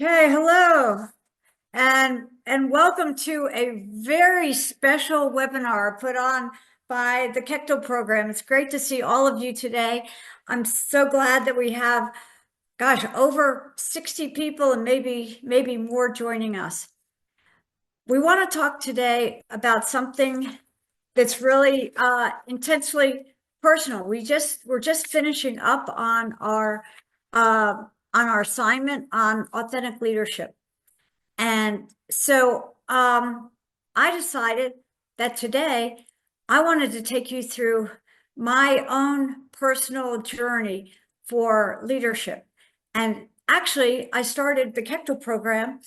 Okay, hello, and welcome to a very special webinar put on by the Kectil Program. It's great to see all of you today. I'm so glad that we have, gosh, over 60 people and maybe more joining us. We want to talk today about something that's really intensely personal. We're just finishing up on our assignment on authentic leadership. And so I decided that today I wanted to take you through my own personal journey for leadership. And actually, I started the Kectil program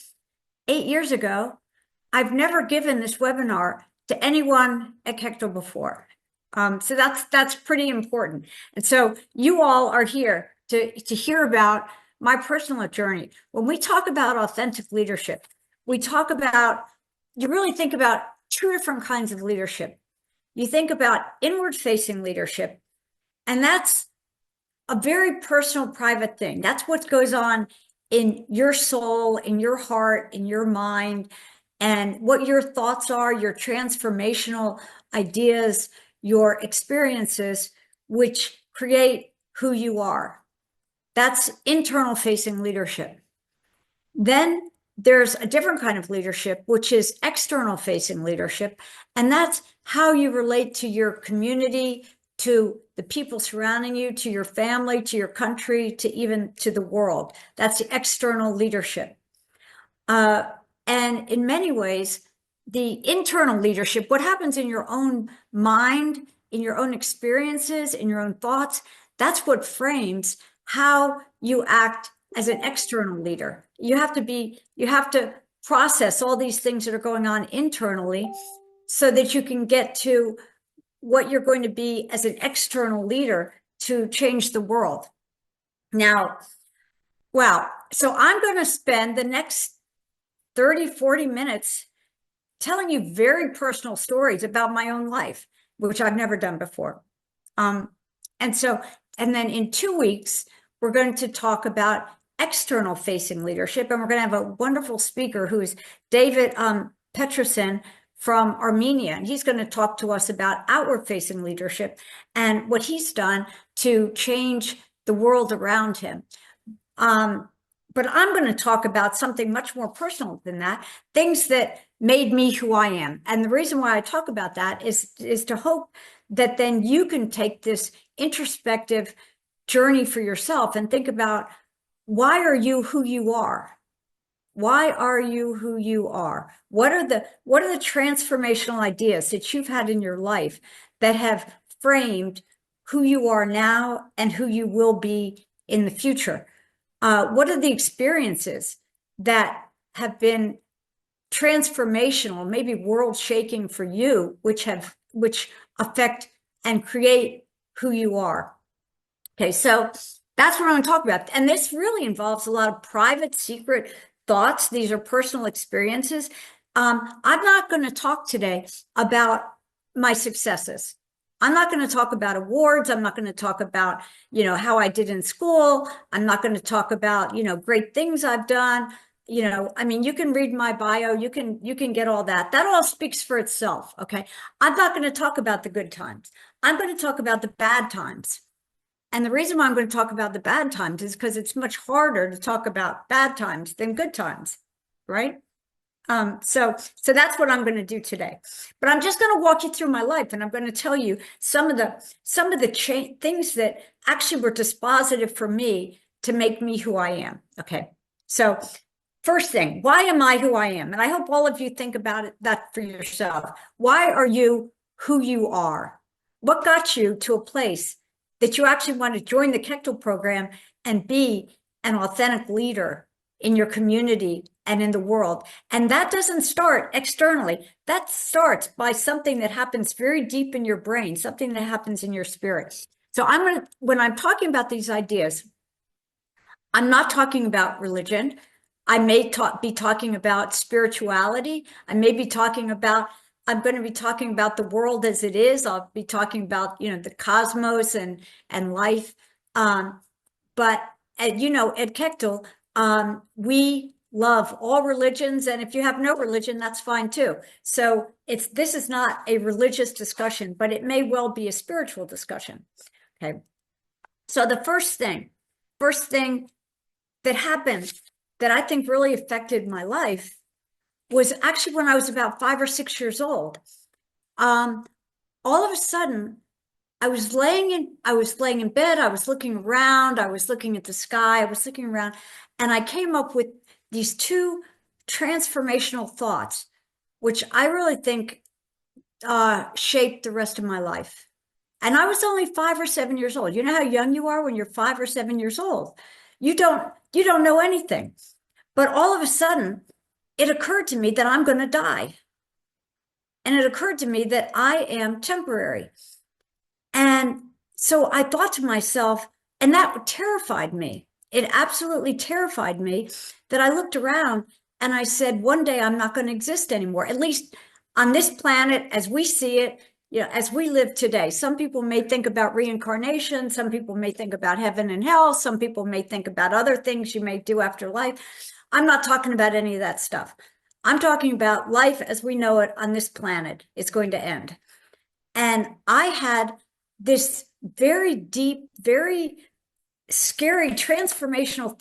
8 years ago. I've never given this webinar to anyone at Kectil before. So that's pretty important. And so you all are here to hear about my personal journey. When we talk about authentic leadership, we talk about, you really think about two different kinds of leadership. You think about inward facing leadership, and that's a very personal, private thing. That's what goes on in your soul, in your heart, in your mind, and what your thoughts are, your transformational ideas, your experiences, which create who you are. That's internal facing leadership. Then there's a different kind of leadership, which is external facing leadership. And that's how you relate to your community, to the people surrounding you, to your family, to your country, to even to the world. That's the external leadership. And in many ways, the internal leadership, what happens in your own mind, in your own experiences, in your own thoughts, that's what frames how you act as an external leader. You have to process all these things that are going on internally so that you can get to what you're going to be as an external leader to change the world. Now, wow. So I'm going to spend the next 30, 40 minutes telling you very personal stories about my own life, which I've never done before. And then in 2 weeks, we're going to talk about external facing leadership. And we're going to have a wonderful speaker who is David Petrosin from Armenia. And he's going to talk to us about outward facing leadership and what he's done to change the world around him. But I'm going to talk about something much more personal than that, things that made me who I am. And the reason why I talk about that is to hope that then you can take this introspective journey for yourself and think about, why are you who you are? Why are you who you are? What are the transformational ideas that you've had in your life that have framed who you are now and who you will be in the future? What are the experiences that have been transformational, maybe world shaking for you, which affect and create who you are? Okay, so that's what I'm going to talk about. And this really involves a lot of private, secret thoughts. These are personal experiences. I'm not going to talk today about my successes. I'm not going to talk about awards. I'm not going to talk about, how I did in school. I'm not going to talk about, great things I've done. I mean, you can read my bio. You can get all that. That all speaks for itself. Okay. I'm not going to talk about the good times. I'm going to talk about the bad times. And the reason why I'm going to talk about the bad times is because it's much harder to talk about bad times than good times, right? So that's what I'm going to do today. But I'm just going to walk you through my life, and I'm going to tell you some of the things that actually were dispositive for me to make me who I am. Okay. So first thing, why am I who I am? And I hope all of you think about that for yourself. Why are you who you are? What got you to a place that you actually want to join the Kectil program and be an authentic leader in your community and in the world? And that doesn't start externally. That starts by something that happens very deep in your brain, something that happens in your spirit. So when I'm talking about these ideas, I'm not talking about religion. I may be talking about spirituality. I'm going to be talking about the world as it is. I'll be talking about, the cosmos and life. But at Kectil, we love all religions. And if you have no religion, that's fine too. So this is not a religious discussion, but it may well be a spiritual discussion. Okay. So the first thing that happened that I think really affected my life was actually when I was about 5 or 6 years old. All of a sudden, I was laying in bed, I was looking around, I was looking at the sky, I was looking around, and I came up with these two transformational thoughts, which I really think shaped the rest of my life. And I was only 5 or 7 years old. You know how young you are when you're 5 or 7 years old. You don't know anything. But all of a sudden, it occurred to me that I'm going to die. And it occurred to me that I am temporary. And so I thought to myself, and that terrified me. It absolutely terrified me that I looked around and I said, one day I'm not going to exist anymore, at least on this planet as we see it, as we live today. Some people may think about reincarnation. Some people may think about heaven and hell. Some people may think about other things you may do after life. I'm not talking about any of that stuff. I'm talking about life as we know it on this planet. It's going to end. And I had this very deep, very scary transformational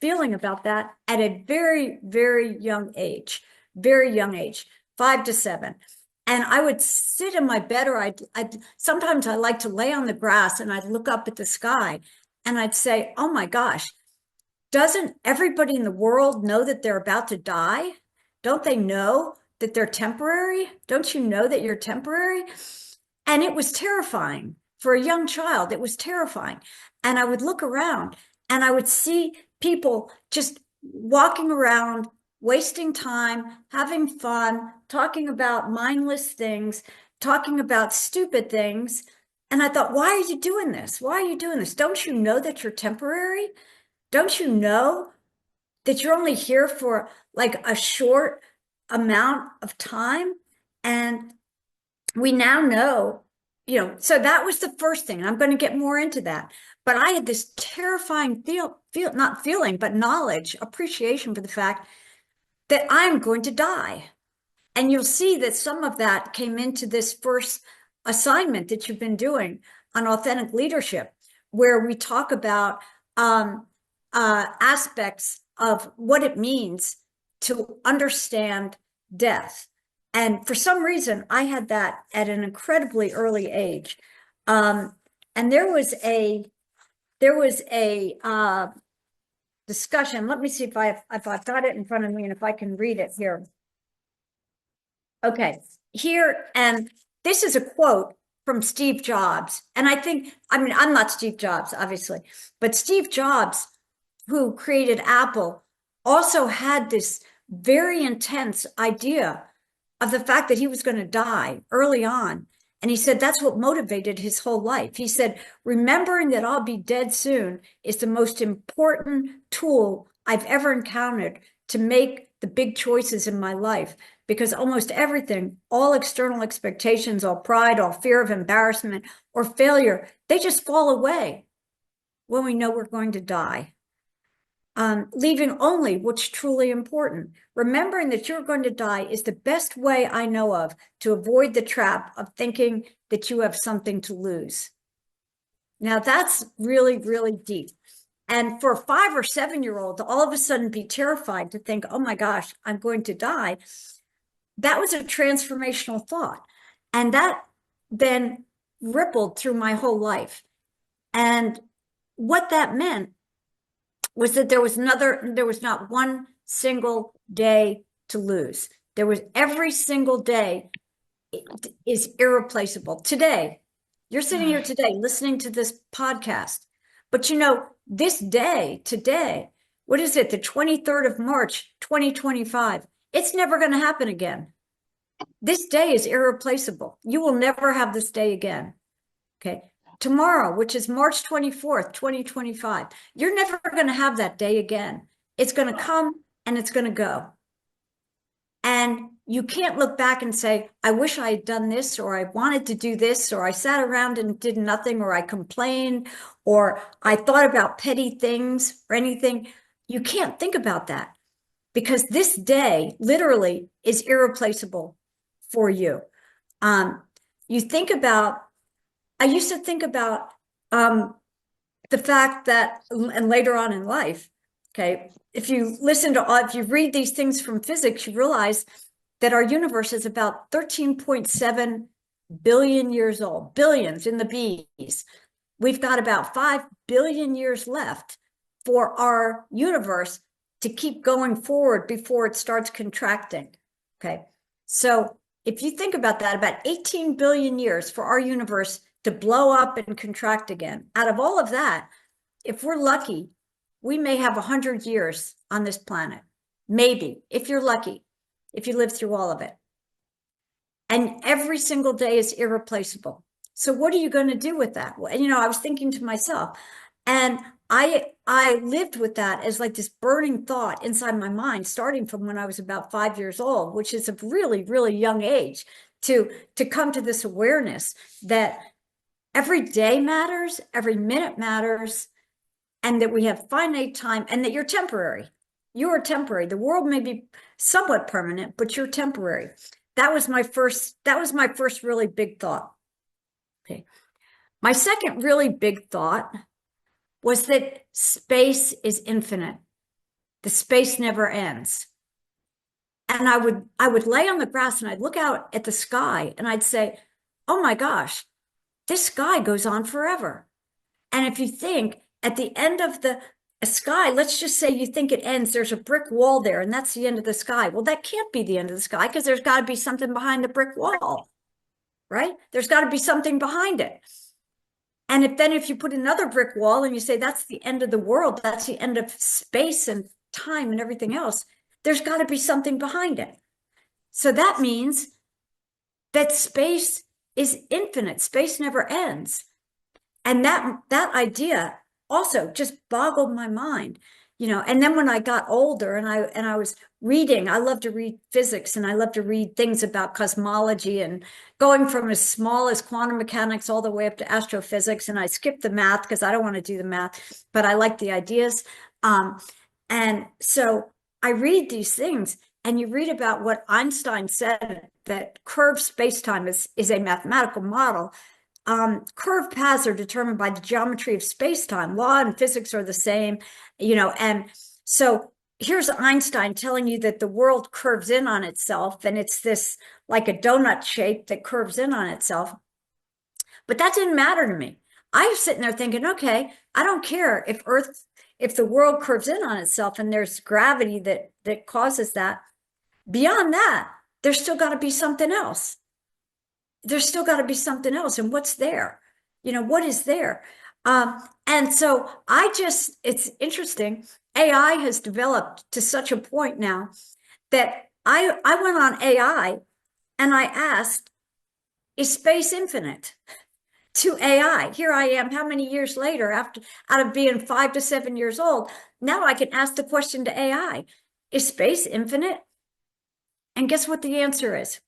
feeling about that at a very, very young age, 5 to 7. And I would sit in my bed, or sometimes I like to lay on the grass and I'd look up at the sky and I'd say, oh my gosh, doesn't everybody in the world know that they're about to die? Don't they know that they're temporary? Don't you know that you're temporary? And it was terrifying for a young child. It was terrifying. And I would look around and I would see people just walking around, wasting time, having fun, talking about mindless things, talking about stupid things. And I thought, why are you doing this? Why are you doing this? Don't you know that you're temporary? Don't you know that you're only here for like a short amount of time? And we now know, so that was the first thing. And I'm going to get more into that. But I had this terrifying not feeling, but knowledge, appreciation for the fact that I'm going to die. And you'll see that some of that came into this first assignment that you've been doing on authentic leadership, where we talk about aspects of what it means to understand death. And for some reason, I had that at an incredibly early age. And there was a discussion. Let me see if I've got it in front of me and if I can read it here. Okay, here, and this is a quote from Steve Jobs. And I'm not Steve Jobs, obviously, but Steve Jobs, who created Apple, also had this very intense idea of the fact that he was going to die early on. And he said that's what motivated his whole life. He said, remembering that I'll be dead soon is the most important tool I've ever encountered to make the big choices in my life, because almost everything, all external expectations, all pride, all fear of embarrassment or failure, they just fall away when we know we're going to die. Leaving only what's truly important. Remembering that you're going to die is the best way I know of to avoid the trap of thinking that you have something to lose. Now that's really, really deep. And for a 5 or 7-year-old to all of a sudden be terrified to think, oh my gosh, I'm going to die, that was a transformational thought. And that then rippled through my whole life. And what that meant was that there was not one single day to lose. There was every single day is irreplaceable. Today, you're sitting here today listening to this podcast, but this day, today, what is it? The 23rd of March, 2025. It's never going to happen again. This day is irreplaceable. You will never have this day again. Okay. Tomorrow, which is March 24th, 2025, you're never going to have that day again. It's going to come and it's going to go. And you can't look back and say, I wish I had done this, or I wanted to do this, or I sat around and did nothing, or I complained, or I thought about petty things or anything. You can't think about that, because this day literally is irreplaceable for you. You think about, I used to think about the fact that, and later on in life, okay, if you read these things from physics, you realize that our universe is about 13.7 billion years old, billions in the B's. We've got about 5 billion years left for our universe to keep going forward before it starts contracting. Okay. So if you think about that, about 18 billion years for our universe to blow up and contract again. Out of all of that, if we're lucky, we may have 100 years on this planet. Maybe, if you're lucky, if you live through all of it. And every single day is irreplaceable. So what are you going to do with that? You know, I was thinking to myself, and I lived with that as like this burning thought inside my mind, starting from when I was about 5 years old, which is a really, really young age to come to this awareness that every day matters, every minute matters, and that we have finite time, and that you're temporary. You are temporary. The world may be somewhat permanent, but you're temporary. That was my first really big thought. Okay. My second really big thought was that space is infinite. The space never ends. And I would lay on the grass and I'd look out at the sky and I'd say, oh my gosh, this sky goes on forever. And if you think at the end of the sky, let's just say you think it ends, there's a brick wall there, and that's the end of the sky. Well, that can't be the end of the sky because there's got to be something behind the brick wall, right? There's got to be something behind it. And if you put another brick wall and you say that's the end of the world, that's the end of space and time and everything else, there's got to be something behind it. So that means that space is infinite. Space never ends. And that idea also just boggled my mind, you know. And then when I got older and I was reading, I love to read physics and I love to read things about cosmology, and going from as small as quantum mechanics all the way up to astrophysics. And I skipped the math because I don't want to do the math, but I like the ideas. And so I read these things, and you read about what Einstein said, that curved space-time is a mathematical model. Curved paths are determined by the geometry of space-time. Law and physics are the same, you know. And so here's Einstein telling you that the world curves in on itself, and it's this like a donut shape that curves in on itself. But that didn't matter to me. I was sitting there thinking, okay, I don't care if the world curves in on itself and there's gravity that causes that. Beyond that, there's still got to be something else. There's still got to be something else. And what's there? You know, what is there? And so it's interesting. AI has developed to such a point now that I went on AI and I asked, is space infinite? To AI. Here I am, how many years later, out of being 5 to 7 years old, now I can ask the question to AI, is space infinite? And guess what the answer is?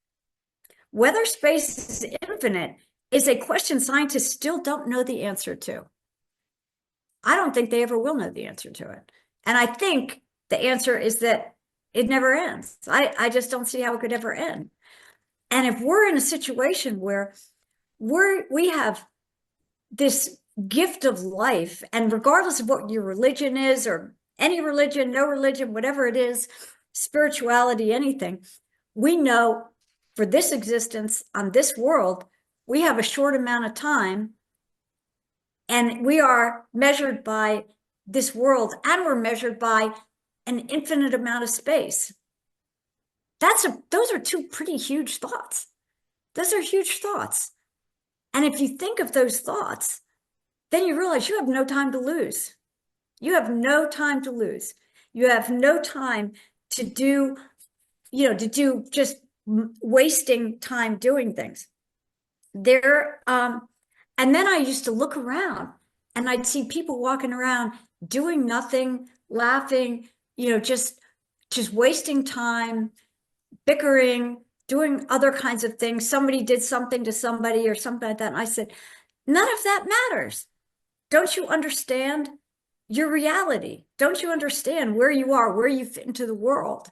Whether space is infinite is a question scientists still don't know the answer to. I don't think they ever will know the answer to it. And I think the answer is that it never ends. I just don't see how it could ever end. And if we're in a situation where we have this gift of life, and regardless of what your religion is, or any religion, no religion, whatever it is, spirituality, anything, we know for this existence on this world, we have a short amount of time, and we are measured by this world, and we're measured by an infinite amount of space. Those are two pretty huge thoughts. Those are huge thoughts. And if you think of those thoughts, then you realize you have no time to lose. You have no time to lose. You have no time to do just wasting time doing things. And then I used to look around and I'd see people walking around doing nothing, laughing, just wasting time, bickering, doing other kinds of things. Somebody did something to somebody or something like that. And I said, none of that matters. Don't you understand? your reality. Don't you understand where you are, where you fit into the world,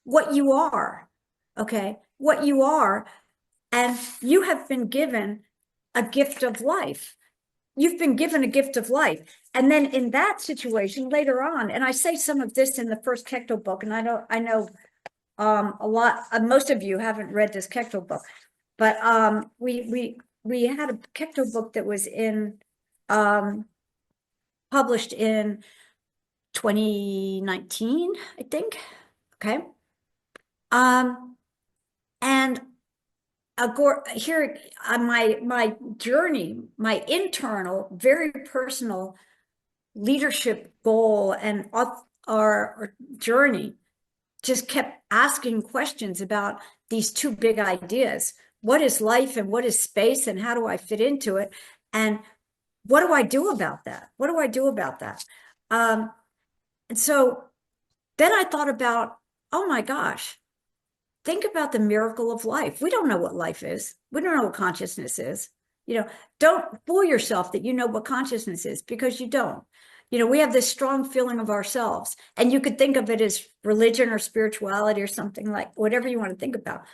what you are? Okay, what you are. And you have been given a gift of life. You've been given a gift of life. And then in that situation later on, and I say some of this in the first Kectil book, and I know a lot, most of you haven't read this Kectil book, but we had a Kectil book that was published in 2019, I think. Okay. And here on my journey, my internal, very personal leadership goal and our journey just kept asking questions about these two big ideas. What is life and what is space and how do I fit into it? And what do I do about that? What do I do about that? And so then I thought about, oh my gosh, think about the miracle of life. We don't know what life is. We don't know what consciousness is. Don't fool yourself that you know what consciousness is, because you don't. We have this strong feeling of ourselves, and you could think of it as religion or spirituality or something, like whatever you want to think about.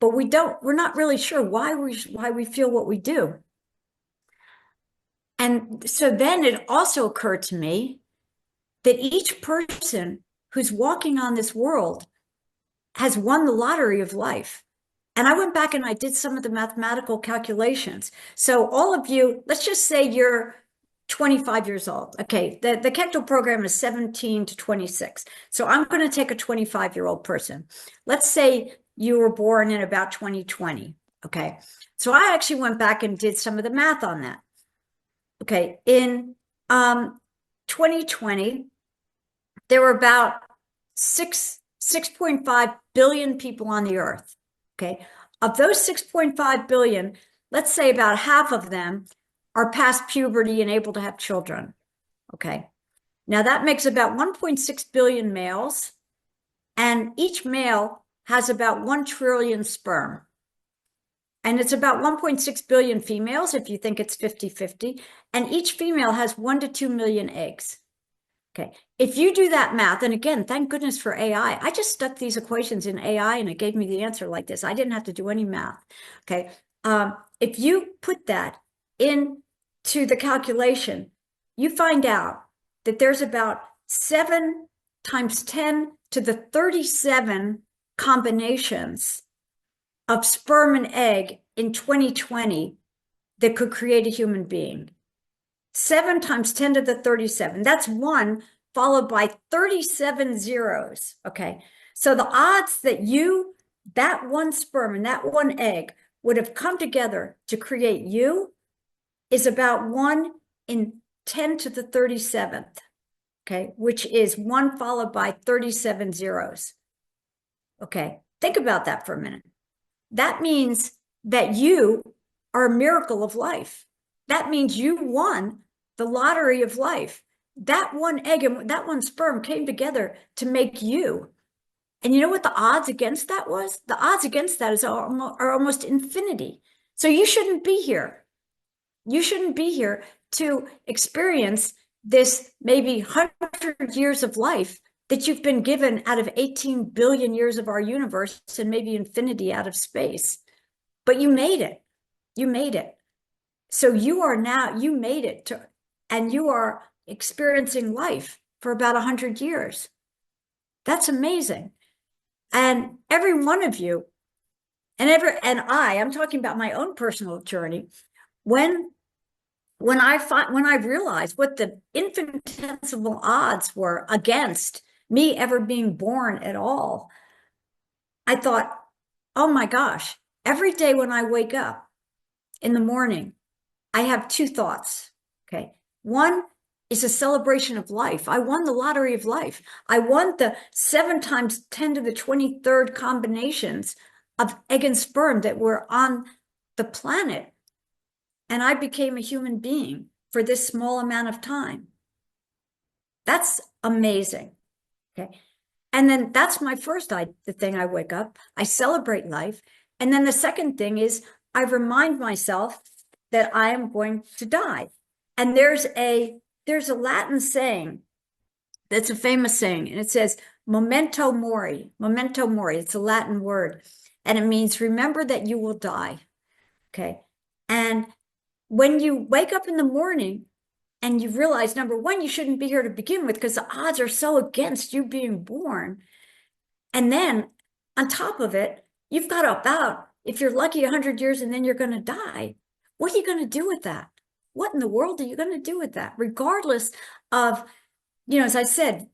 But we're not really sure why we feel what we do. And so then it also occurred to me that each person who's walking on this world has won the lottery of life. And I went back and I did some of the mathematical calculations. So all of you, let's just say you're 25 years old. Okay, the Kectil program is 17 to 26. So I'm going to take a 25-year-old person. Let's say you were born in about 2020. Okay, so I actually went back and did some of the math on that. Okay, in 2020, there were about 6.5 billion people on the earth. Okay. Of those 6.5 billion, let's say about half of them are past puberty and able to have children. Okay. Now that makes about 1.6 billion males, and each male has about 1 trillion sperm. And it's about 1.6 billion females, if you think it's 50-50, and each female has 1 to 2 million eggs. Okay, if you do that math, and again, thank goodness for AI. I just stuck these equations in AI and it gave me the answer like this. I didn't have to do any math. Okay, if you put that into the calculation, you find out that there's about 7 times 10 to the 37 combinations of sperm and egg in 2020 that could create a human being. 7 times 10 to the 37. That's 1 followed by 37 zeros. Okay. So the odds that that 1 sperm and that 1 egg would have come together to create you is about 1 in 10 to the 37th. Okay. Which is 1 followed by 37 zeros. Okay. Think about that for a minute. That means that you are a miracle of life. That means you won the lottery of life. That 1 egg and that 1 sperm came together to make you. And you know what the odds against that was? The odds against that are almost infinity. So you shouldn't be here. You shouldn't be here to experience this maybe 100 years of life that you've been given out of 18 billion years of our universe and maybe infinity out of space. But you made it. You made it. So you made it to, and you are experiencing life for about 100 years. That's amazing. And every one of you, I'm talking about my own personal journey. When I realized what the infinitesimal odds were against me ever being born at all, I thought, oh my gosh, every day when I wake up in the morning, I have 2 thoughts. Okay. One is a celebration of life. I won the lottery of life. I won the 7 times 10 to the 23rd combinations of egg and sperm that were on the planet. And I became a human being for this small amount of time. That's amazing. Okay. And then that's my first the thing. I wake up, I celebrate life. And then the second thing is I remind myself that I am going to die. And there's a there's a Latin saying that's a famous saying, and it says memento mori. Memento mori. It's a Latin word, and it means remember that you will die. Okay. And when you wake up in the morning and you realize, number one, you shouldn't be here to begin with because the odds are so against you being born. And then on top of it, you've got about, if you're lucky, 100 years and then you're going to die. What are you going to do with that? What in the world are you going to do with that? Regardless of, as I said,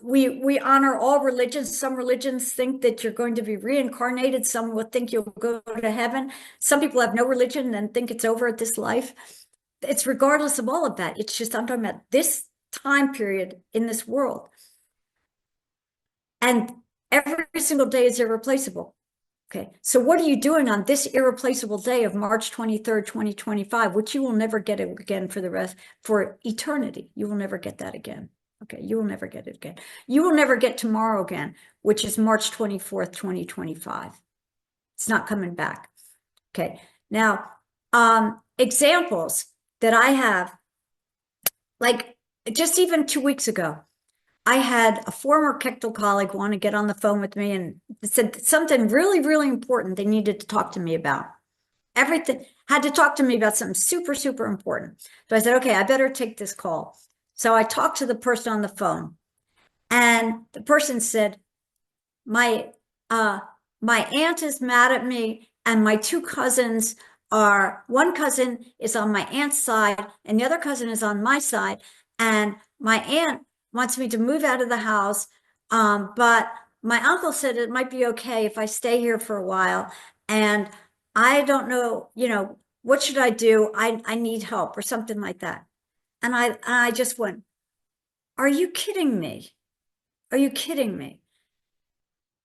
we honor all religions. Some religions think that you're going to be reincarnated. Some will think you'll go to heaven. Some people have no religion and think it's over at this life. It's regardless of all of that. It's just, I'm talking about this time period in this world. And every single day is irreplaceable. Okay. So what are you doing on this irreplaceable day of March 23rd, 2025, which you will never get again for eternity. You will never get that again. Okay. You will never get it again. You will never get tomorrow again, which is March 24th, 2025. It's not coming back. Okay. Now, examples that I have, like just even 2 weeks ago, I had a former Kectil colleague want to get on the phone with me and said something really, really important they needed to talk to me about. Everything had to talk to me about something super, super important. So I said, okay, I better take this call. So I talked to the person on the phone, and the person said, my aunt is mad at me, and my two cousins one cousin is on my aunt's side and the other cousin is on my side, and my aunt wants me to move out of the house, but my uncle said it might be okay if I stay here for a while, and I don't know, what should I do? I need help or something like that. And I just went, are you kidding me? Are you kidding me?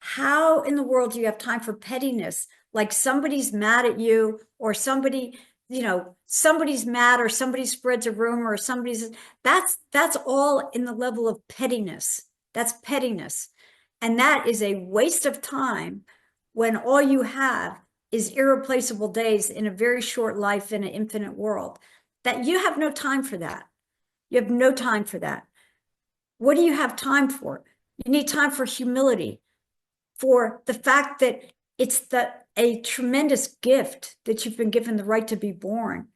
How in the world do you have time for pettiness? Like somebody's mad at you, or somebody's mad, or somebody spreads a rumor, or that's all in the level of pettiness. That's pettiness. And that is a waste of time when all you have is irreplaceable days in a very short life in an infinite world. That you have no time for that. You have no time for that. What do you have time for? You need time for humility, for the fact that it's a tremendous gift that you've been given the right to be born.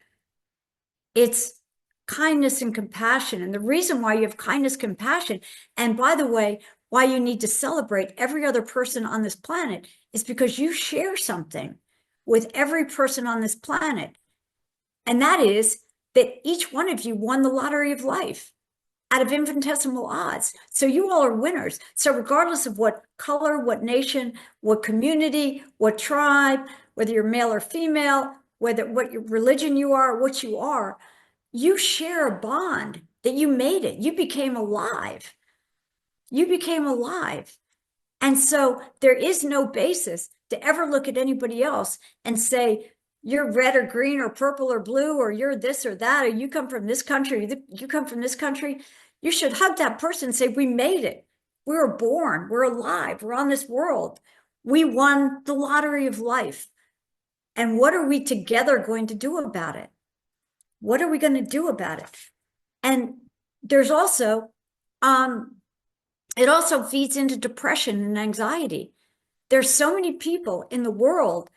It's kindness and compassion. And the reason why you have kindness, compassion, and by the way, why you need to celebrate every other person on this planet is because you share something with every person on this planet. And that is that each one of you won the lottery of life out of infinitesimal odds. So you all are winners. So regardless of what color, what nation, what community, what tribe, whether you're male or female, what your religion you are, what you are, you share a bond that you made it. You became alive. You became alive. And so there is no basis to ever look at anybody else and say, you're red or green or purple or blue, or you're this or that, or you come from this country, you come from this country. You should hug that person and say, we made it. We were born. We're alive. We're on this world. We won the lottery of life. And what are we together going to do about it? What are we going to do about it? And there's also, it also feeds into depression and anxiety. There's so many people in the world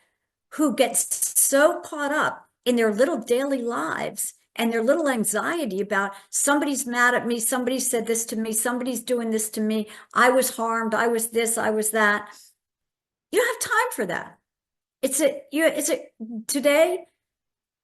who get so caught up in their little daily lives and their little anxiety about somebody's mad at me, somebody said this to me, somebody's doing this to me, I was harmed, I was this, I was that. You don't have time for that. Today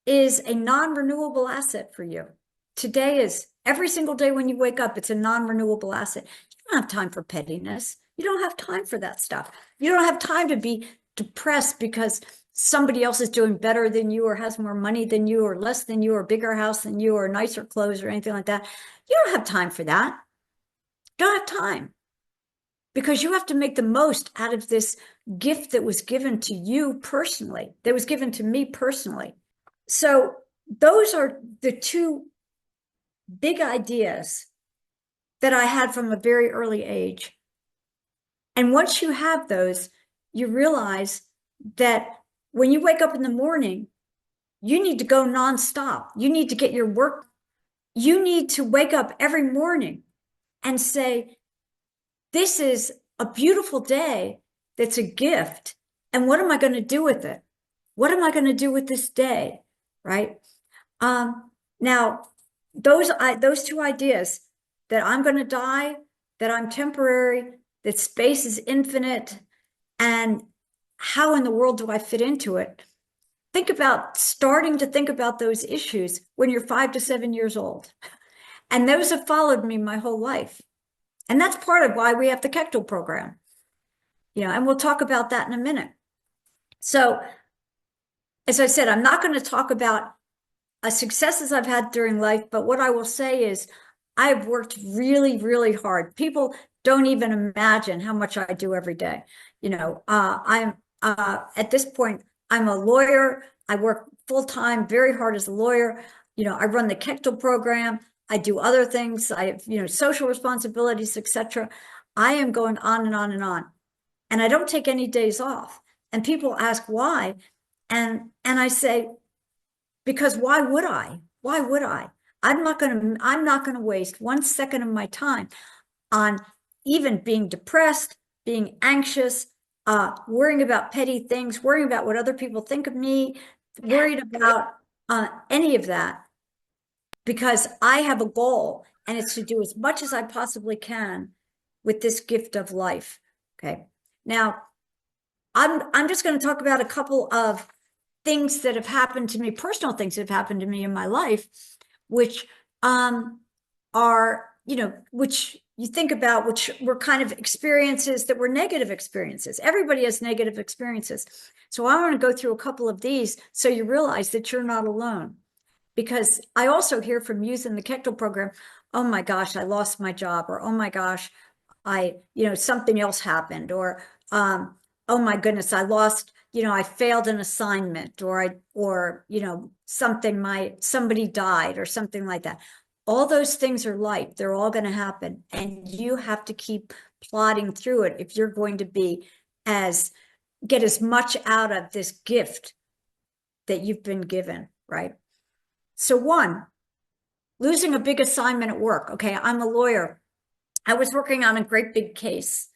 is a non-renewable asset for you. Today is, every single day when you wake up, it's a non-renewable asset. You don't have time for pettiness. You don't have time for that stuff. You don't have time to be depressed because somebody else is doing better than you, or has more money than you, or less than you, or bigger house than you, or nicer clothes, or anything like that. You don't have time for that. You don't have time, because you have to make the most out of this gift that was given to you personally, that was given to me personally. So those are the two big ideas that I had from a very early age. And once you have those, you realize that when you wake up in the morning, you need to go nonstop. You need to get your work, you need to wake up every morning and say, this is a beautiful day that's a gift. And what am I going to do with it? What am I going to do with this day? Right? Now, those two ideas, that I'm going to die, that I'm temporary, that space is infinite, and how in the world do I fit into it? Starting to think about those issues when you're 5 to 7 years old. And those have followed me my whole life. And that's part of why we have the Kectil program. And we'll talk about that in a minute. So, as I said, I'm not going to talk about successes I've had during life, but what I will say is I've worked really, really hard. People don't even imagine how much I do every day. I'm at this point, I'm a lawyer. I work full time, very hard as a lawyer. I run the Kectil program. I do other things. I have, social responsibilities, etc. I am going on and on and on, and I don't take any days off. And people ask why, and I say, because why would I? Why would I? I'm not going to waste 1 second of my time on even being depressed, being anxious, worrying about petty things, worrying about what other people think of me, worried about any of that, because I have a goal, and it's to do as much as I possibly can with this gift of life. Okay. Now, I'm just going to talk about a couple of things that have happened to me, personal things that have happened to me in my life, which are, which you think about, which were kind of experiences that were negative experiences. Everybody has negative experiences. So I want to go through a couple of these so you realize that you're not alone. Because I also hear from youth in the Kectil program, oh my gosh, I lost my job, or oh my gosh, something else happened, or oh my goodness, I failed an assignment, or somebody died, or something like that. All those things are life. They're all going to happen. And you have to keep plodding through it if you're going to get as much out of this gift that you've been given, right? So one, losing a big assignment at work. Okay, I'm a lawyer. I was working on a great big case,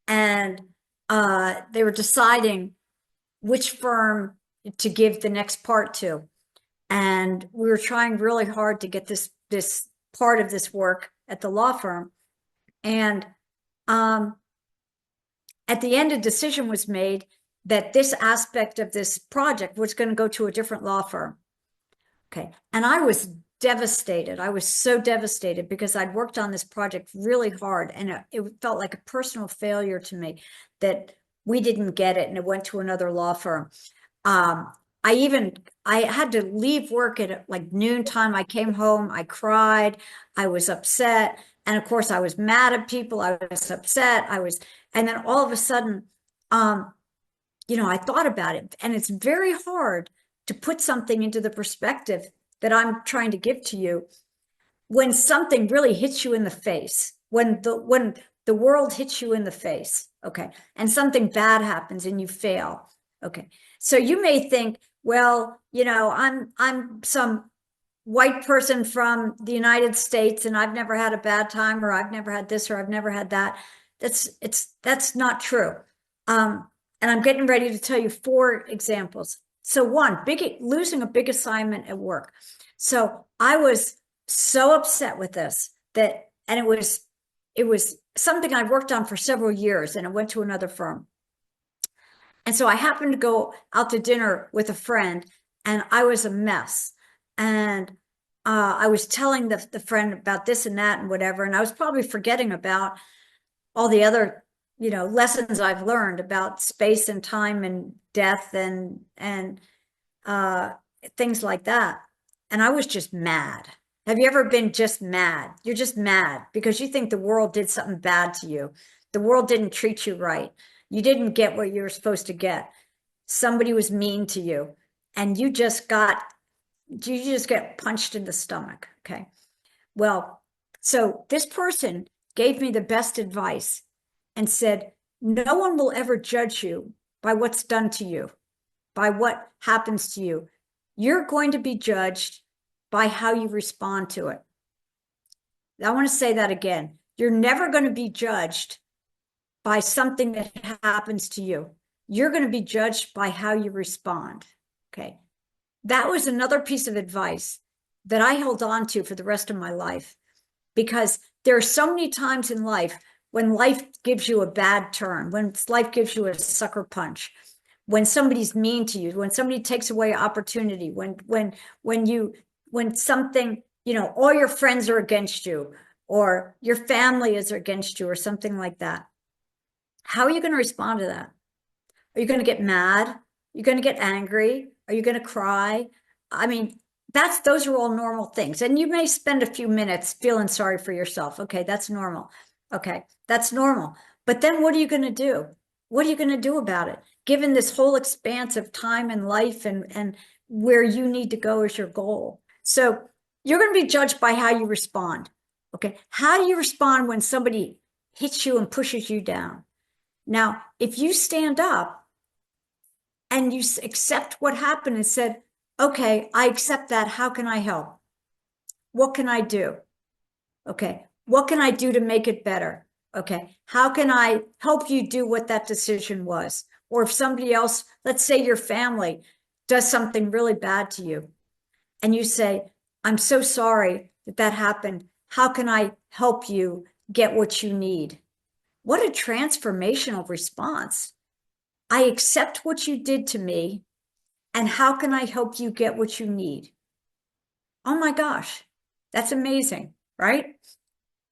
and they were deciding which firm to give the next part to. And we were trying really hard to get this part of this work at the law firm. And at the end, a decision was made that this aspect of this project was going to go to a different law firm. Okay. And I was devastated. I was so devastated because I'd worked on this project really hard, and it felt like a personal failure to me that we didn't get it and it went to another law firm. I had to leave work at like noontime. I came home, I cried, I was upset. And of course I was mad at people. I was upset. And then all of a sudden, I thought about it, and it's very hard to put something into the perspective that I'm trying to give to you when something really hits you in the face, when the world hits you in the face, okay, and something bad happens and you fail, okay. So you may think, well, I'm some white person from the United States, and I've never had a bad time, or I've never had this, or I've never had that. That's not true. And I'm getting ready to tell you 4 examples. So one, losing a big assignment at work. So I was so upset with this and it was something I worked on for several years, and it went to another firm. And so I happened to go out to dinner with a friend, and I was a mess. And I was telling the friend about this and that and whatever, and I was probably forgetting about all the other lessons I've learned about space and time and death and things like that. And I was just mad. Have you ever been just mad? You're just mad because you think the world did something bad to you. The world didn't treat you right. You didn't get what you were supposed to get. Somebody was mean to you, and you just get punched in the stomach. Okay. Well, so this person gave me the best advice and said, no one will ever judge you by what's done to you, by what happens to you. You're going to be judged by how you respond to it. I want to say that again. You're never going to be judged by something that happens to you. You're going to be judged by how you respond. Okay. That was another piece of advice that I held on to for the rest of my life, because there are so many times in life when life gives you a bad turn, when life gives you a sucker punch, when somebody's mean to you, when somebody takes away opportunity, when something, all your friends are against you, or your family is against you, or something like that. How are you going to respond to that? Are you going to get mad? Are you going to get angry? Are you going to cry? I mean, those are all normal things. And you may spend a few minutes feeling sorry for yourself. Okay, that's normal. Okay, that's normal. But then what are you going to do? What are you going to do about it? Given this whole expanse of time and life and where you need to go as your goal. So you're going to be judged by how you respond. Okay, how do you respond when somebody hits you and pushes you down? Now, if you stand up and you accept what happened and said, okay, I accept that. How can I help? What can I do? Okay. What can I do to make it better? Okay. How can I help you do what that decision was? Or if somebody else, let's say your family, does something really bad to you, and you say, I'm so sorry that that happened. How can I help you get what you need? What a transformational response. I accept what you did to me, and how can I help you get what you need? Oh my gosh, that's amazing, right?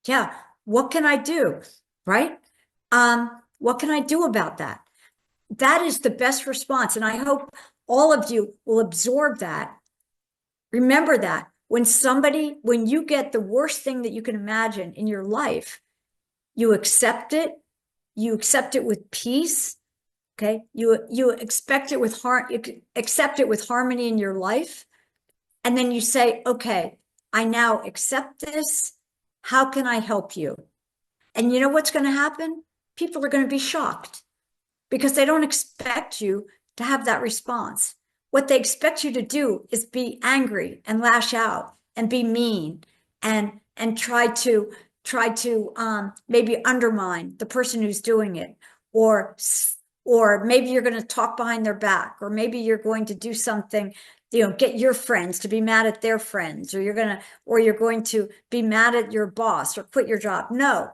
Yeah. What can I do? Right? What can I do about that? That is the best response. And I hope all of you will absorb that. Remember that when you get the worst thing that you can imagine in your life, you accept it with peace. Okay. You accept it with harmony in your life. And then you say, okay, I now accept this. How can I help you? And you know what's going to happen? People are going to be shocked because they don't expect you to have that response. What they expect you to do is be angry and lash out and be mean and try to maybe undermine the person who's doing it, or maybe you're going to talk behind their back, or maybe you're going to do something, get your friends to be mad at their friends, or you're going to be mad at your boss or quit your job. No,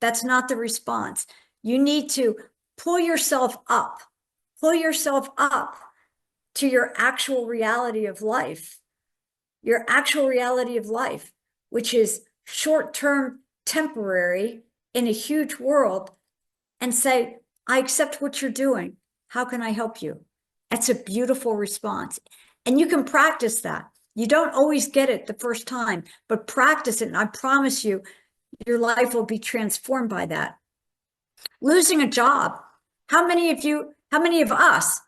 that's not the response. You need to pull yourself up to your actual reality of life, which is short-term, temporary in a huge world, and say, I accept what you're doing. How can I help you? That's a beautiful response. And you can practice that. You don't always get it the first time, but practice it. And I promise you, your life will be transformed by that. Losing a job. How many of us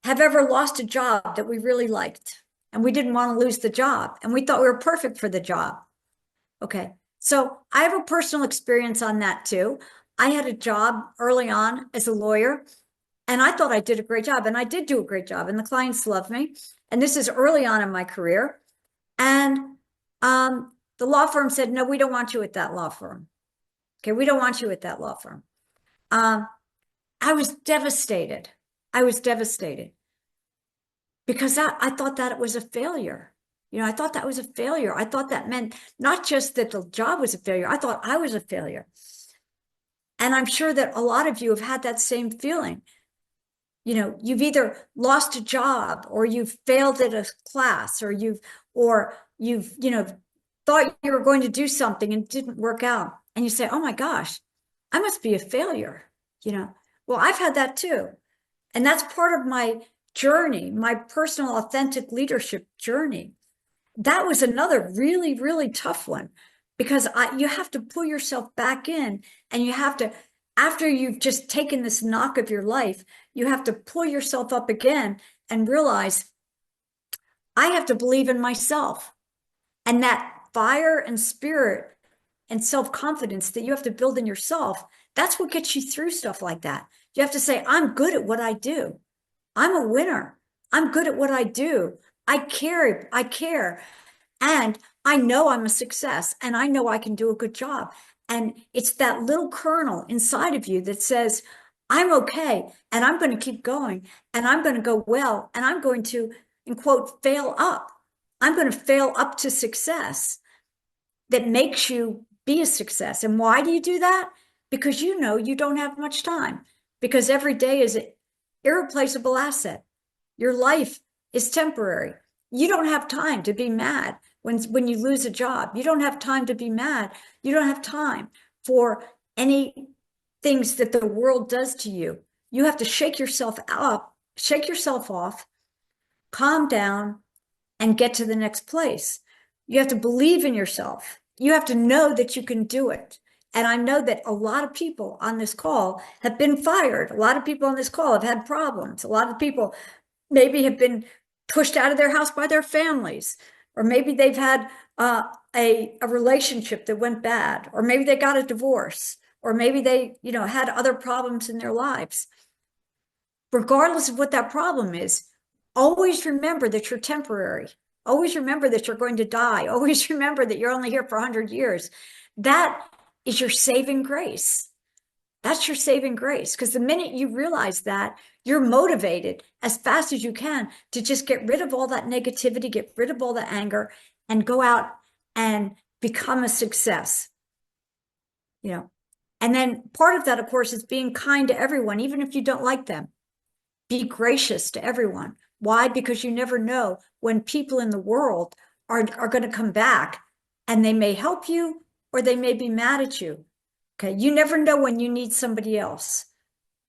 have ever lost a job that we really liked and we didn't want to lose the job and we thought we were perfect for the job? Okay. So I have a personal experience on that too. I had a job early on as a lawyer, and I thought I did a great job, and I did do a great job, and the clients loved me. And this is early on in my career. And the law firm said, no, we don't want you at that law firm. Okay, we don't want you at that law firm. I was devastated. Because I thought that it was a failure. I thought that was a failure. I thought that meant not just that the job was a failure, I thought I was a failure. And I'm sure that a lot of you have had that same feeling. You've either lost a job, or you've failed at a class, or you've thought you were going to do something and it didn't work out. And you say, oh my gosh, I must be a failure. Well, I've had that too. And that's part of my journey, my personal, authentic leadership journey. That was another really, really tough one, because you have to pull yourself back in, and you have to, after you've just taken this knock of your life, you have to pull yourself up again and realize, I have to believe in myself. And that fire and spirit and self-confidence that you have to build in yourself, that's what gets you through stuff like that. You have to say, I'm good at what I do. I'm a winner. I'm good at what I do. I care. And I know I'm a success and I know I can do a good job. And it's that little kernel inside of you that says, I'm okay and I'm going to keep going and I'm going to go well and I'm going to, in quote, fail up. I'm going to fail up to success that makes you be a success. And why do you do that? Because you know you don't have much time, because every day is an irreplaceable asset. Your life is temporary. You don't have time to be mad when you lose a job. You don't have time to be mad. You don't have time for any things that the world does to you. You have to shake yourself up, shake yourself off, calm down, and get to the next place. You have to believe in yourself. You have to know that you can do it. And I know that a lot of people on this call have been fired. A lot of people on this call have had problems. A lot of people maybe have been pushed out of their house by their families, or maybe they've had a relationship that went bad, or maybe they got a divorce, or maybe they, had other problems in their lives. Regardless of what that problem is, always remember that you're temporary. Always remember that you're going to die. Always remember that you're only here for 100 years. That is your saving grace. That's your saving grace. Because the minute you realize that, you're motivated as fast as you can to just get rid of all that negativity, get rid of all the anger, and go out and become a success. And then part of that, of course, is being kind to everyone, even if you don't like them. Be gracious to everyone. Why? Because you never know when people in the world are going to come back, and they may help you or they may be mad at you. Okay. You never know when you need somebody else.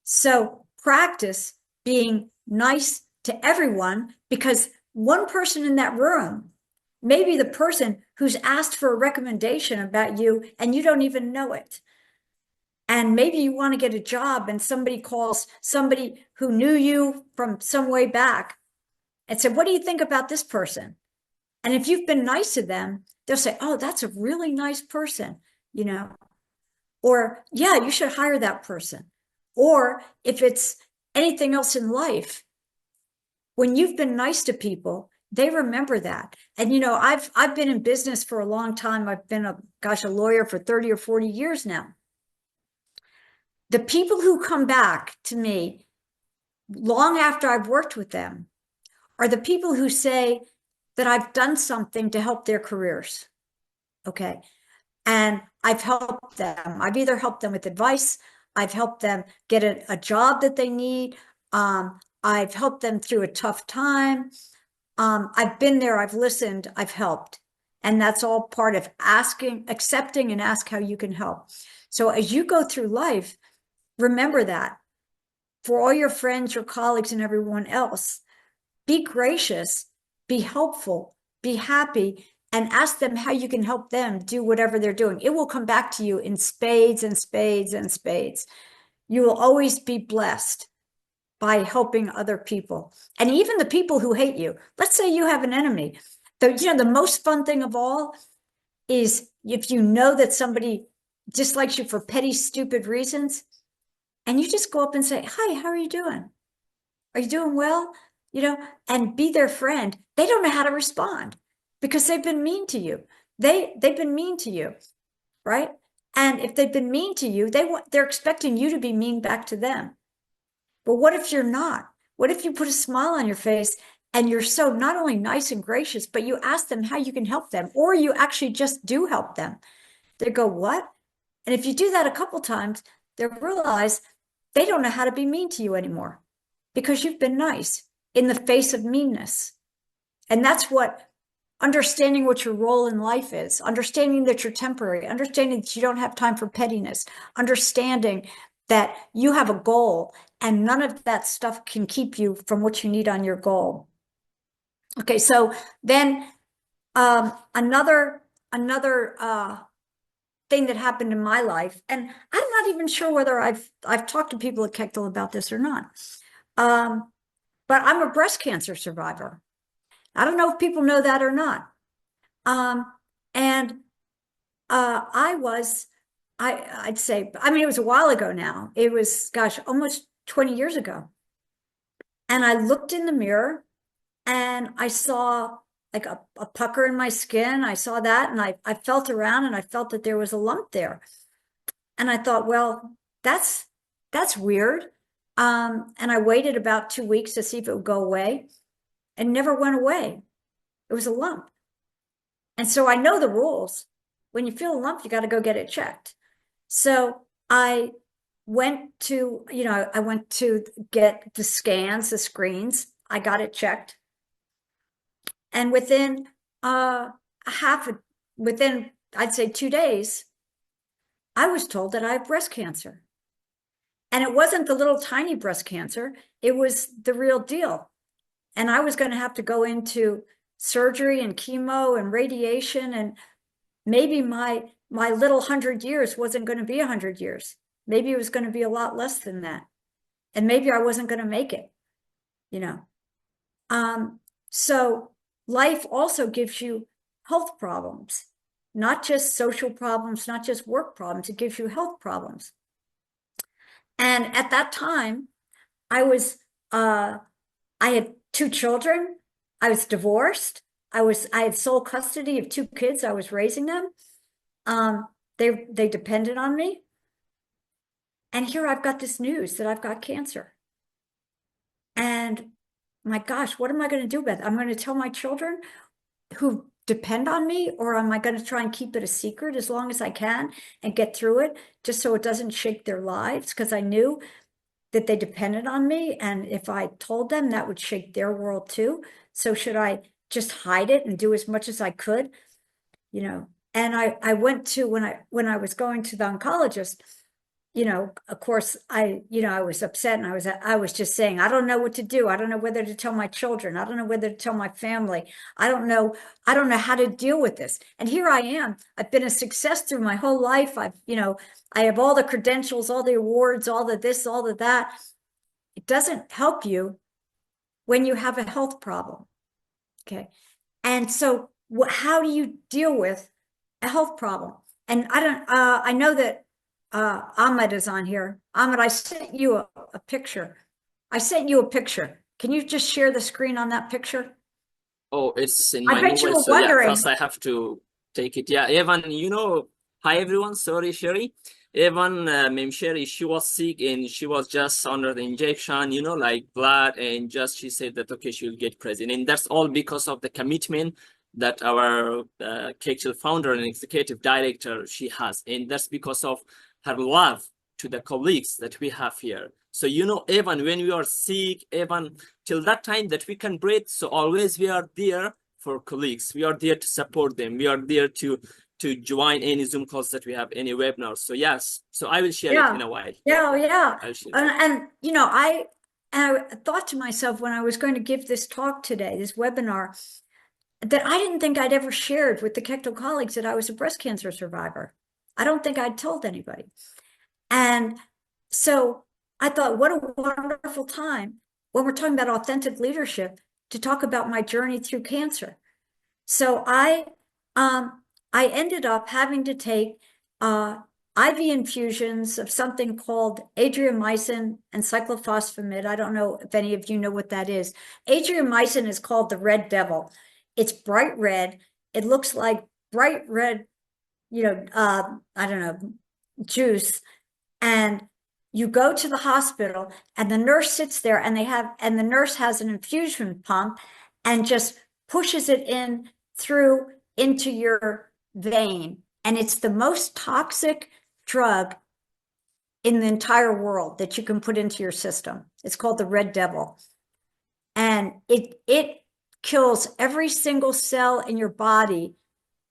So practice being nice to everyone, because one person in that room may be the person who's asked for a recommendation about you and you don't even know it. And maybe you want to get a job and somebody calls somebody who knew you from some way back and said, what do you think about this person? And if you've been nice to them, they'll say, oh, that's a really nice person, or yeah, you should hire that person. Or if it's anything else in life, when you've been nice to people, they remember that. And I've been in business for a long time. I've been a lawyer for 30 or 40 years now. The people who come back to me long after I've worked with them are the people who say that I've done something to help their careers. Okay. And I've helped them. I've either helped them with advice, I've helped them get a job that they need. I've helped them through a tough time. I've been there, I've listened, I've helped. And that's all part of accepting and ask how you can help. So as you go through life, remember that for all your friends, your colleagues, and everyone else, be gracious, be helpful, be happy, and ask them how you can help them do whatever they're doing. It will come back to you in spades and spades and spades. You will always be blessed by helping other people. And even the people who hate you. Let's say you have an enemy. The most fun thing of all is if you know that somebody dislikes you for petty, stupid reasons, and you just go up and say, hi, how are you doing? Are you doing well? And be their friend. They don't know how to respond because they've been mean to you. They've been mean to you, right? And if they've been mean to you, they're expecting you to be mean back to them. But what if you're not? What if you put a smile on your face and you're so not only nice and gracious, but you ask them how you can help them, or you actually just do help them? They go, what? And if you do that a couple times, they'll realize they don't know how to be mean to you anymore because you've been nice in the face of meanness. And that's what understanding what your role in life is, understanding that you're temporary, understanding that you don't have time for pettiness, understanding that you have a goal and none of that stuff can keep you from what you need on your goal. Okay, so then another thing that happened in my life, and I'm not even sure whether I've talked to people at Kectil about this or not, but I'm a breast cancer survivor. I don't know if people know that or not. And I'd say, it was a while ago now. It was, almost 20 years ago. And I looked in the mirror and I saw like a pucker in my skin. I saw that, and I felt around, and I felt that there was a lump there. And I thought, well, that's weird. And I waited about 2 weeks to see if it would go away, and never went away. It was a lump. And so I know the rules. When you feel a lump, you got to go get it checked. So I went to, I went to get the scans, the screens. I got it checked. And within within, I'd say 2 days, I was told that I have breast cancer. And it wasn't the little tiny breast cancer, it was the real deal. And I was going to have to go into surgery and chemo and radiation, and maybe my little 100 years wasn't going to be 100 years. Maybe it was going to be a lot less than that. And maybe I wasn't going to make it, you know. So life also gives you health problems, not just social problems, not just work problems. It gives you health problems. And at that time, I had 2 children. I was divorced. I had sole custody of 2 kids. I was raising them. They depended on me. And here I've got this news that I've got cancer. And my gosh, what am I going to do about it? I'm going to tell my children who depend on me, or am I going to try and keep it a secret as long as I can and get through it, just so it doesn't shake their lives? Because I knew that they depended on me, and if I told them, that would shake their world too. So should I just hide it and do as much as I could? And I went to, when I was going to the oncologist, of course, I was upset, and I was just saying, I don't know what to do. I don't know whether to tell my children. I don't know whether to tell my family. I don't know how to deal with this. And here I am. I've been a success through my whole life. I have all the credentials, all the awards, all the this, all the that. It doesn't help you when you have a health problem. Okay. And so how do you deal with a health problem? And I know that Ahmed is on here. Ahmed, I sent you a picture. I sent you a picture. Can you just share the screen on that picture? Oh, it's in I my bet you mobile. were So yeah, wondering. first I have to take it. Yeah, Evan, hi everyone. Sorry, Sherry. Evan, Mem Sherry, she was sick and she was just under the injection, like blood, and just she said that okay, she'll get pregnant, and that's all because of the commitment that our Kectil founder and executive director she has, and that's because of her love to the colleagues that we have here. So Evan, when we are sick, Evan, till that time that we can breathe, so always we are there for colleagues. We are there to support them. We are there to join any Zoom calls that we have, any webinars. So yes, so I will share it Yeah, in a while. yeah. I'll share it. And I thought to myself when I was going to give this talk today, this webinar, that I didn't think I'd ever shared with the Kectil colleagues that I was a breast cancer survivor. I don't think I'd told anybody. And so I thought, what a wonderful time when we're talking about authentic leadership to talk about my journey through cancer. So I ended up having to take IV infusions of something called adriamycin and cyclophosphamide. I don't know if any of you know what that is. Adriamycin is called the red devil. It's bright red. It looks like bright red, I don't know, juice. And you go to the hospital, and the nurse sits there, and the nurse has an infusion pump and just pushes it in through into your vein. And it's the most toxic drug in the entire world that you can put into your system. It's called the red devil. And it kills every single cell in your body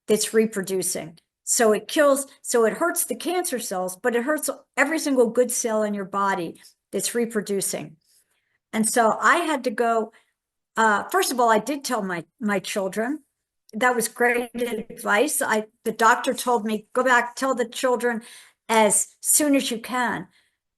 that's reproducing. So it hurts the cancer cells, but it hurts every single good cell in your body that's reproducing. And so I had to go, first of all, I did tell my children. That was great advice. The doctor told me, go back, tell the children as soon as you can,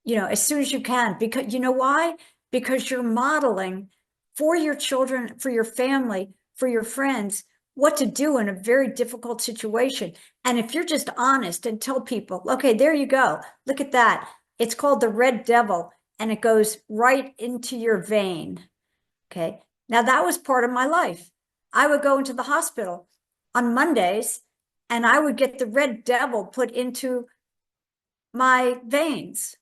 as soon as you can, because you know why? Because you're modeling for your children, for your family, for your friends, what to do in a very difficult situation. And if you're just honest and tell people, okay, there you go, look at that. It's called the red devil, and it goes right into your vein. Okay. Now that was part of my life. I would go into the hospital on Mondays and I would get the red devil put into my veins.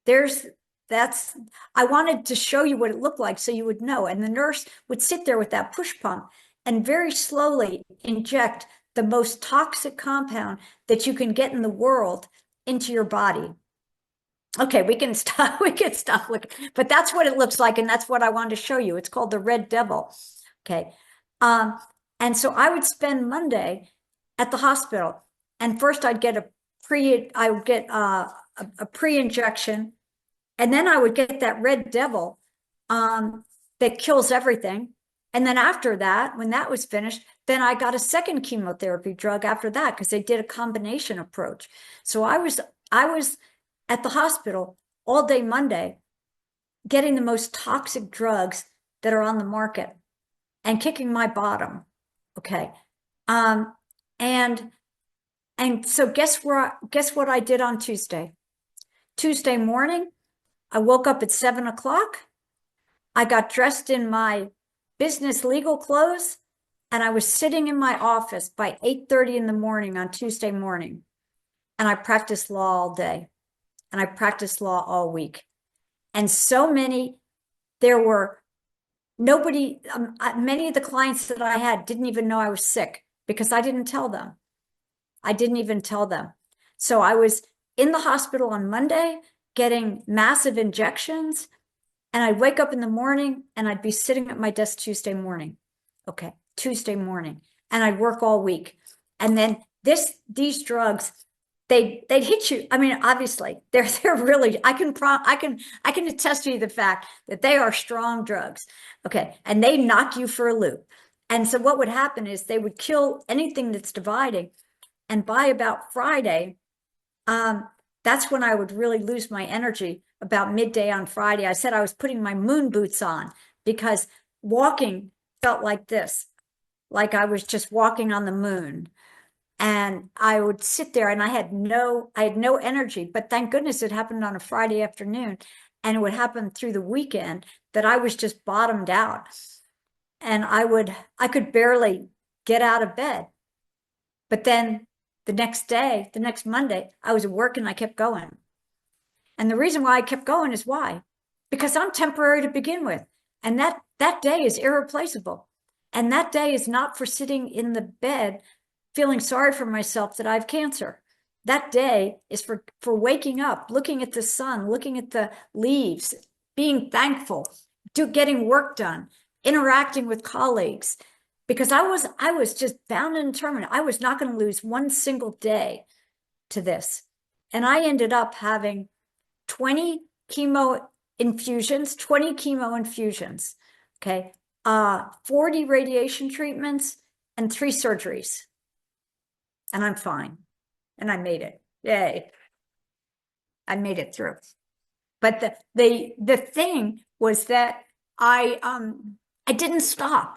I wanted to show you what it looked like so you would know. And the nurse would sit there with that push pump and very slowly inject the most toxic compound that you can get in the world into your body. Okay, we can stop looking, but that's what it looks like, and that's what I wanted to show you. It's called the red devil. Okay. Um, and so I would spend Monday at the hospital, and first I would get a pre-injection, and then I would get that red devil that kills everything. And then after that, when that was finished, then I got a second chemotherapy drug after that because they did a combination approach. So I was at the hospital all day Monday getting the most toxic drugs that are on the market and kicking my bottom. Okay. And so guess what I did on Tuesday? Tuesday morning, I woke up at 7 o'clock. I got dressed in my business legal clothes, and I was sitting in my office by 8:30 in the morning on Tuesday morning. And I practiced law all day, and I practiced law all week. And there were many of the clients that I had didn't even know I was sick because I didn't tell them. I didn't even tell them. So I was in the hospital on Monday getting massive injections, and I'd wake up in the morning and I'd be sitting at my desk Tuesday morning. Okay, Tuesday morning. And I'd work all week. And then these drugs, they'd hit you. I mean, obviously, they're really, I can attest to you the fact that they are strong drugs. Okay, and they knock you for a loop. And so what would happen is they would kill anything that's dividing. And by about Friday, that's when I would really lose my energy. About midday on Friday, I said I was putting my moon boots on because walking felt like this, like I was just walking on the moon. And I would sit there and I had no energy, but thank goodness it happened on a Friday afternoon, and it would happen through the weekend that I was just bottomed out. And I could barely get out of bed. But then the next Monday, I was at work and I kept going. And the reason why I kept going is why? Because I'm temporary to begin with. And that day is irreplaceable. And that day is not for sitting in the bed feeling sorry for myself that I have cancer. That day is for waking up, looking at the sun, looking at the leaves, being thankful, getting work done, interacting with colleagues. Because I was just bound and determined. I was not going to lose one single day to this. And I ended up having 20 chemo infusions, okay, 40 radiation treatments, and 3 surgeries. And I'm fine. And I made it. Yay. I made it through. But the thing was that I didn't stop.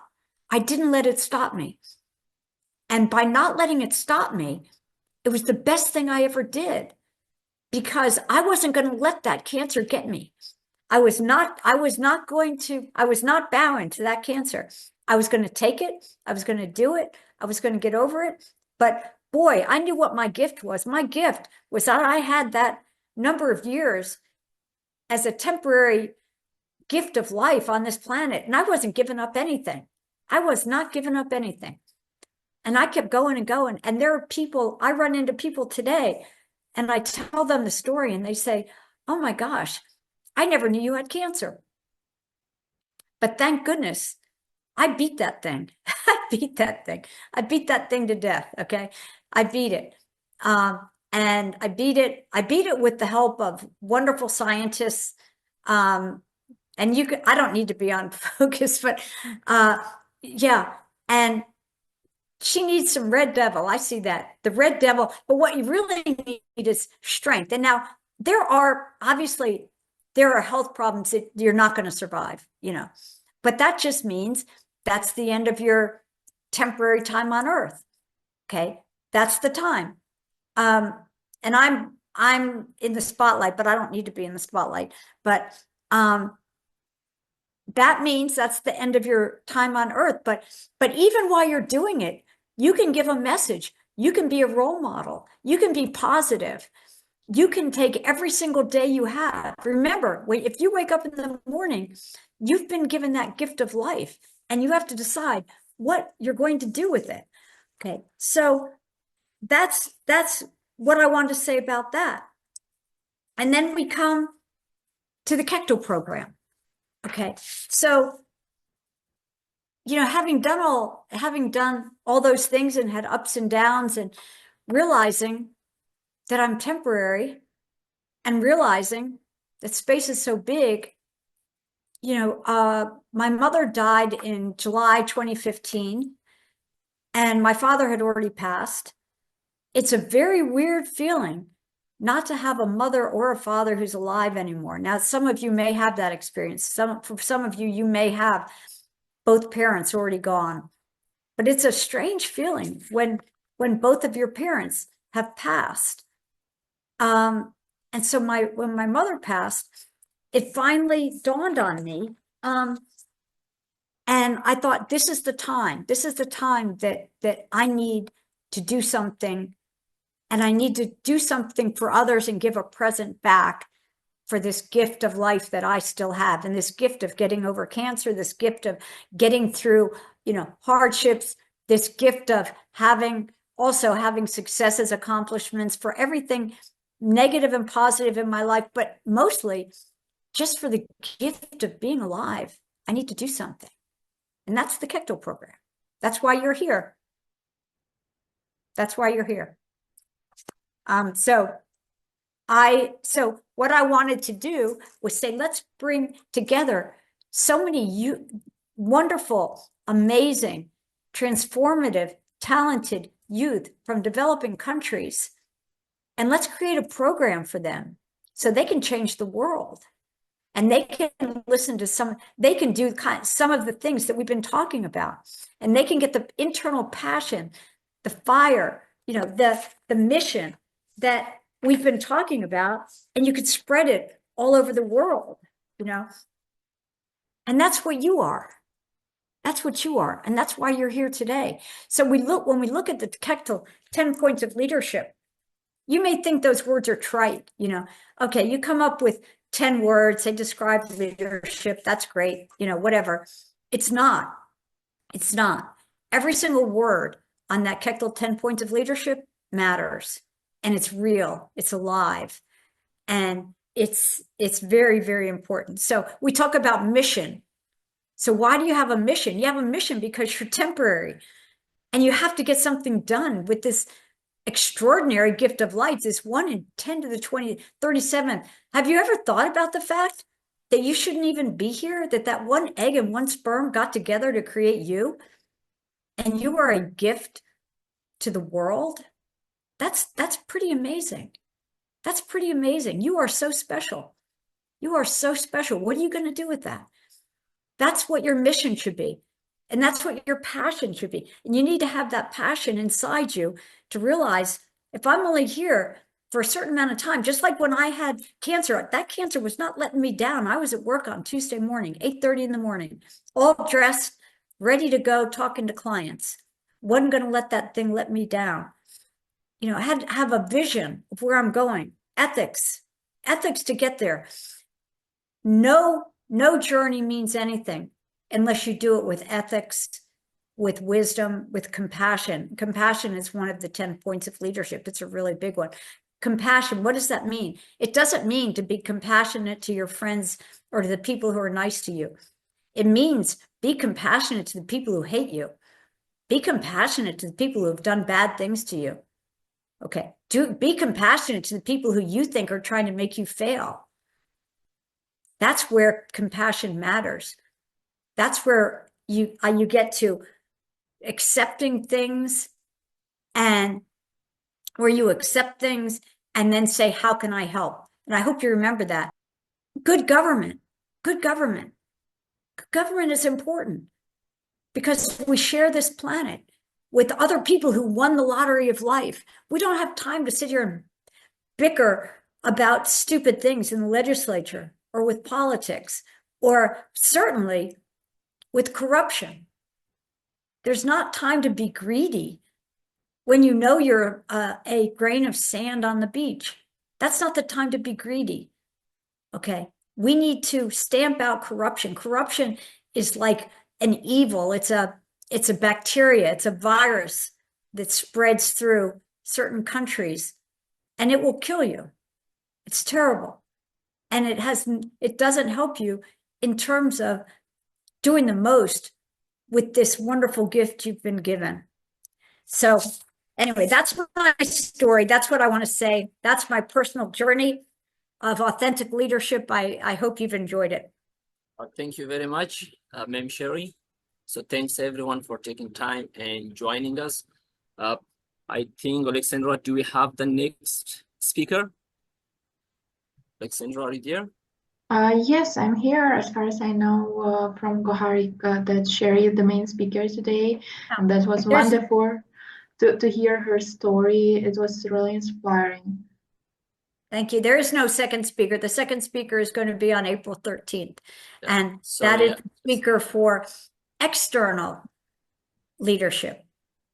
I didn't let it stop me. And by not letting it stop me, it was the best thing I ever did, because I wasn't going to let that cancer get me. I was not bowing to that cancer. I was going to take it. I was going to do it. I was going to get over it. But boy, I knew what my gift was. My gift was that I had that number of years as a temporary gift of life on this planet. And I wasn't giving up anything. I was not giving up anything. And I kept going and going. And there are people, I run into people today, and I tell them the story and they say, oh my gosh, I never knew you had cancer. But thank goodness I beat that thing. I beat that thing. I beat that thing to death. Okay. I beat it. And I beat it with the help of wonderful scientists. And I don't need to be on focus, but yeah. And she needs some red devil. I see that, the red devil. But what you really need is strength. And now there are health problems that you're not going to survive, but that just means that's the end of your temporary time on earth. Okay. That's the time. And I'm in the spotlight, but I don't need to be in the spotlight. But that means that's the end of your time on earth. But even while you're doing it, you can give a message. You can be a role model. You can be positive. You can take every single day you have. Remember, if you wake up in the morning, you've been given that gift of life, and you have to decide what you're going to do with it. Okay, so that's what I wanted to say about that. And then we come to the Kectil program. Okay, so having done all those things and had ups and downs, and realizing that I'm temporary, and realizing that space is so big. My mother died in July 2015, and my father had already passed. It's a very weird feeling not to have a mother or a father who's alive anymore. Now, some of you may have that experience. For some of you, you may have both parents already gone. But it's a strange feeling when both of your parents have passed. And so when my mother passed, it finally dawned on me. And I thought, this is the time. This is the time that I need to do something. And I need to do something for others and give a present back for this gift of life that I still have, and this gift of getting over cancer, this gift of getting through, hardships, this gift of having successes, accomplishments, for everything negative and positive in my life, but mostly just for the gift of being alive. I need to do something. And that's the Kectil program. That's why you're here. That's why you're here. So what I wanted to do was say, let's bring together so many wonderful, amazing, transformative, talented youth from developing countries, and let's create a program for them so they can change the world. And they can listen to they can do some of the things that we've been talking about, and they can get the internal passion, the fire, the mission that we've been talking about, and you could spread it all over the world, and that's what you are. That's what you are. And that's why you're here today. So when we look at the Kectil 10 points of leadership, you may think those words are trite, okay, you come up with 10 words, they describe leadership. That's great. Whatever. It's not. Every single word on that Kectil 10 points of leadership matters. And it's real, it's alive, and it's very, very important. So we talk about mission. So why do you have a mission? You have a mission because you're temporary, and you have to get something done with this extraordinary gift of life, this 1 in 10 to the 37th. Have you ever thought about the fact that you shouldn't even be here, that one egg and one sperm got together to create you, and you are a gift to the world? That's pretty amazing. That's pretty amazing. You are so special. You are so special. What are you going to do with that? That's what your mission should be. And that's what your passion should be. And you need to have that passion inside you to realize, if I'm only here for a certain amount of time, just like when I had cancer, that cancer was not letting me down. I was at work on Tuesday morning, 8:30 in the morning, all dressed, ready to go, talking to clients. Wasn't going to let that thing let me down. I had to have a vision of where I'm going. Ethics to get there. No journey means anything unless you do it with ethics, with wisdom, with compassion. Compassion is one of the 10 points of leadership. It's a really big one. Compassion, what does that mean? It doesn't mean to be compassionate to your friends or to the people who are nice to you. It means be compassionate to the people who hate you. Be compassionate to the people who have done bad things to you. Okay, be compassionate to the people who you think are trying to make you fail. That's where compassion matters. That's where you get to accepting things, and where you accept things and then say, how can I help? And I hope you remember that. Good government is important, because we share this planet with other people who won the lottery of life. We don't have time to sit here and bicker about stupid things in the legislature or with politics. or certainly with corruption. There's not time to be greedy when you know you're a grain of sand on the beach. That's not the time to be greedy. Okay. We need to stamp out corruption. Corruption is like an evil. It's a bacteria. It's a virus that spreads through certain countries and it will kill you. It's terrible. And it doesn't help you in terms of doing the most with this wonderful gift you've been given. So anyway, that's my story. That's what I want to say. That's my personal journey of authentic leadership. I hope you've enjoyed it. Thank you very much, Ma'am Sherry. So thanks everyone for taking time and joining us. I think, Alexandra, do we have the next speaker? Alexandra, are you there? Yes, I'm here. As far as I know, from Gohari, that Sherry is the main speaker today, and that was wonderful to hear her story. It was really inspiring. Thank you. There is no second speaker. The second speaker is going to be on April 13th. Yeah, and that is the speaker for external leadership.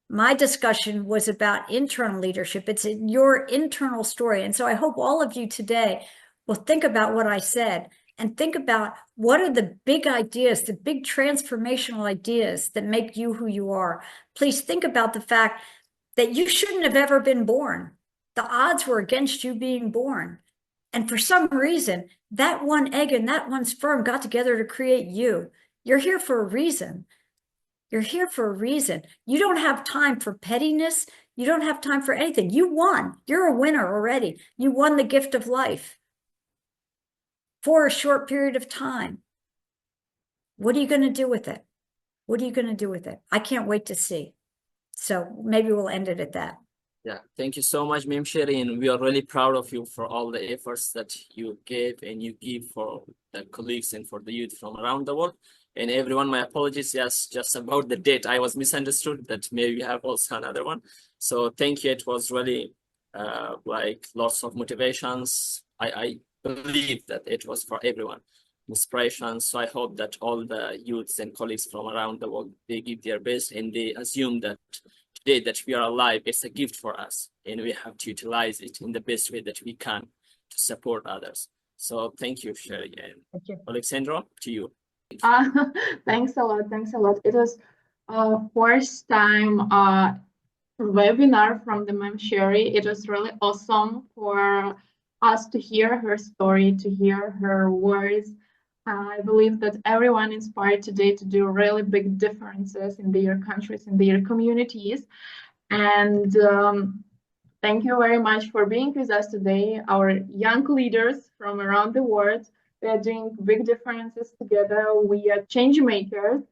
My discussion was about internal leadership. It's in your internal story. And so I hope all of you today will think about what I said and think about what are the big ideas, the big transformational ideas that make you who you are. Please think about the fact that you shouldn't have ever been born. The odds were against you being born. And for some reason, that one egg and that one sperm got together to create you. You're here for a reason. You're here for a reason. You don't have time for pettiness. You don't have time for anything. You won. You're a winner already. You won the gift of life for a short period of time. What are you going to do with it? What are you going to do with it? I can't wait to see. So maybe we'll end it at that. Yeah, thank you so much, Ma'am Sherry, and we are really proud of you for all the efforts that you gave and you give for the colleagues and for the youth from around the world. And everyone, my apologies, yes, just about the date, I was misunderstood, that maybe we have also another one. So thank you, it was really like lots of motivations. I believe that it was for everyone, inspiration. So I hope that all the youths and colleagues from around the world, they give their best and they assume that today that we are alive, it's a gift for us and we have to utilize it in the best way that we can to support others. So thank you, Sherry. And Thank you. Alexandra, to you. Thanks a lot. Thanks a lot. It was first time webinar from the Ma'am Sherry. It was really awesome for us to hear her story, to hear her words. I believe that everyone inspired today to do really big differences in their countries, in their communities. And thank you very much for being with us today, our young leaders from around the world. We are doing big differences together. We are change makers.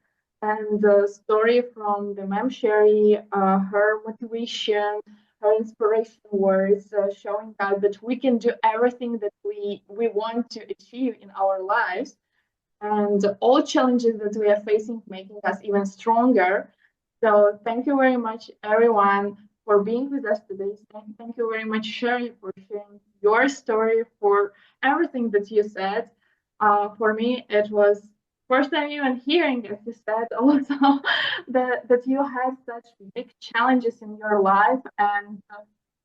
And the story from the Ma'am Sherry, her motivation, her inspiration words, showing us that we can do everything that we want to achieve in our lives. And all challenges that we are facing making us even stronger. So thank you very much, everyone, for being with us today. Thank you very much, Sherry, for sharing your story, for everything that you said. For me, it was first time even hearing, as you said, also that you had such big challenges in your life. And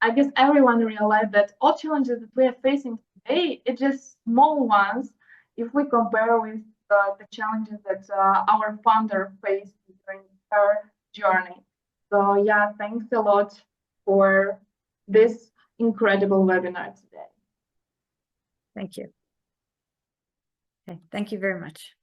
I guess everyone realized that all challenges that we are facing today, it's just small ones if we compare with the challenges that our founder faced during her journey. So yeah, thanks a lot for this incredible webinar today. Thank you. Okay, thank you very much.